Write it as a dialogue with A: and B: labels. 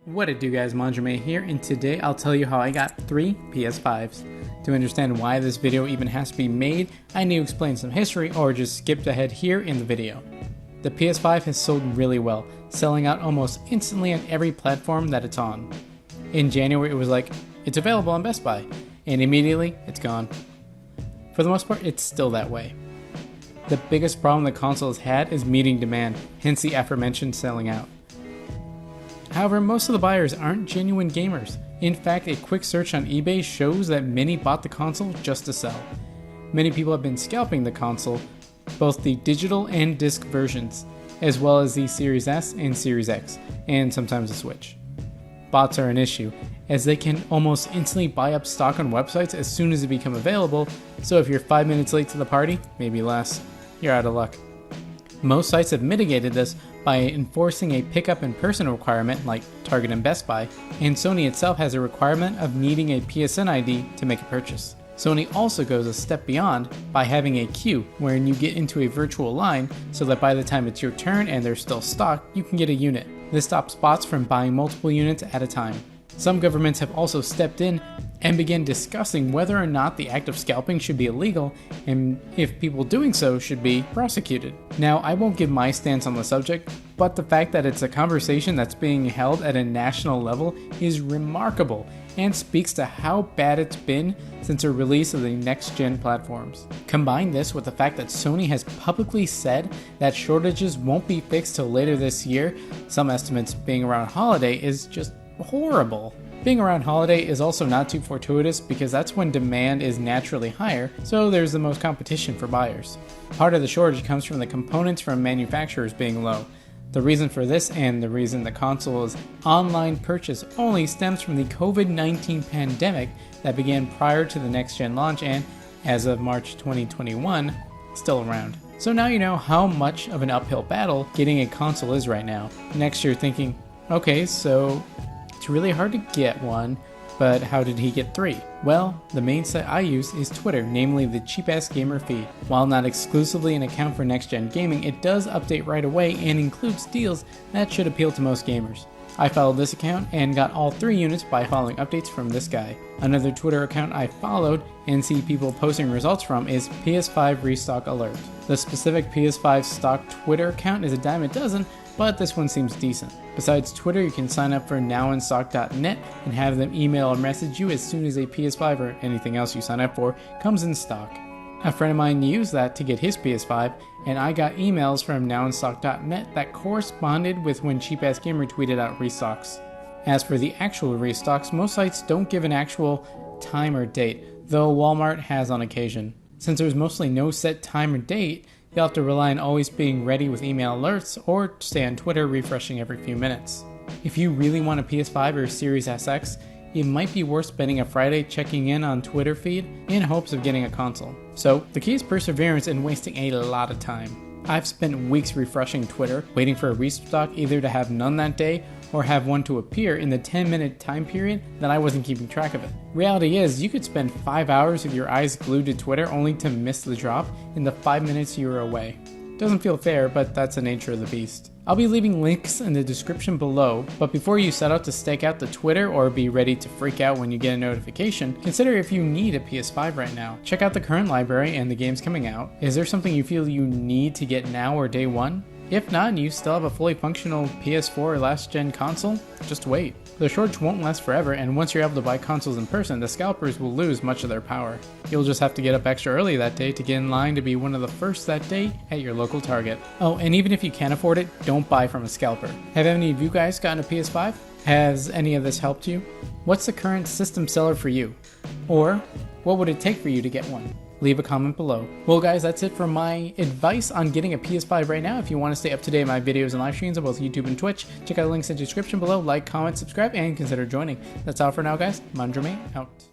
A: What it do, guys? Manjoume here, and today I'll tell you how I got 3 PS5s. To understand why this video even has to be made, I need to explain some history or just skip ahead here in the video. The PS5 has sold really well, selling out almost instantly on every platform that it's on. In January it was like, it's available on Best Buy, and immediately it's gone. For the most part, it's still that way. The biggest problem the console has had is meeting demand, hence the aforementioned selling out. However, most of the buyers aren't genuine gamers. In fact, a quick search on eBay shows that many bought the console just to sell. Many people have been scalping the console, both the digital and disc versions, as well as the Series S and Series X, and sometimes the Switch. Bots are an issue, as they can almost instantly buy up stock on websites as soon as they become available, so if you're 5 minutes late to the party, maybe less, you're out of luck. Most sites have mitigated this by enforcing a pickup in person requirement like Target and Best Buy, and Sony itself has a requirement of needing a PSN ID to make a purchase. Sony also goes a step beyond by having a queue wherein you get into a virtual line so that by the time it's your turn and there's still stock, you can get a unit. This stops bots from buying multiple units at a time. Some governments have also stepped in and began discussing whether or not the act of scalping should be illegal and if people doing so should be prosecuted. Now, I won't give my stance on the subject, but the fact that it's a conversation that's being held at a national level is remarkable and speaks to how bad it's been since the release of the next-gen platforms. Combine this with the fact that Sony has publicly said that shortages won't be fixed till later this year, some estimates being around holiday, is just horrible. Being around holiday is also not too fortuitous because that's when demand is naturally higher, so there's the most competition for buyers. Part of the shortage comes from the components from manufacturers being low. The reason for this and the reason the console is online purchase only stems from the COVID-19 pandemic that began prior to the next-gen launch and, as of March 2021, still around. So now you know how much of an uphill battle getting a console is right now. Next you're thinking, okay, so it's really hard to get one, but how did he get 3? Well, the main site I use is Twitter, namely the cheap-ass gamer feed. While not exclusively an account for next-gen gaming, it does update right away and includes deals that should appeal to most gamers. I followed this account and got all 3 units by following updates from this guy. Another Twitter account I followed and see people posting results from is PS5 Restock Alert. The specific PS5 stock Twitter account is a dime a dozen, but this one seems decent. Besides Twitter, you can sign up for nowinstock.net and have them email or message you as soon as a PS5 or anything else you sign up for comes in stock. A friend of mine used that to get his PS5, and I got emails from nowinstock.net that corresponded with when Cheap Ass Gamer tweeted out restocks. As for the actual restocks, most sites don't give an actual time or date, though Walmart has on occasion. Since there's mostly no set time or date, you'll have to rely on always being ready with email alerts or stay on Twitter refreshing every few minutes. If you really want a PS5 or Series SX, it might be worth spending a Friday checking in on Twitter feed in hopes of getting a console. So the key is perseverance and wasting a lot of time. I've spent weeks refreshing Twitter, waiting for a restock either to have none that day or have one to appear in the 10-minute time period that I wasn't keeping track of it. Reality is, you could spend 5 hours with your eyes glued to Twitter only to miss the drop in the 5 minutes you were away. Doesn't feel fair, but that's the nature of the beast. I'll be leaving links in the description below, but before you set out to stake out the Twitter or be ready to freak out when you get a notification, consider if you need a PS5 right now. Check out the current library and the games coming out. Is there something you feel you need to get now or day one? If not, and you still have a fully functional PS4 or last-gen console, just wait. The shortage won't last forever, and once you're able to buy consoles in person, the scalpers will lose much of their power. You'll just have to get up extra early that day to get in line to be one of the first that day at your local Target. Oh, and even if you can't afford it, don't buy from a scalper. Have any of you guys gotten a PS5? Has any of this helped you? What's the current system seller for you? Or, what would it take for you to get one? Leave a comment below. Well guys, that's it for my advice on getting a PS5 right now. If you want to stay up to date on my videos and live streams on both YouTube and Twitch, check out the links in the description below, like, comment, subscribe, and consider joining. That's all for now guys. Manjoume out.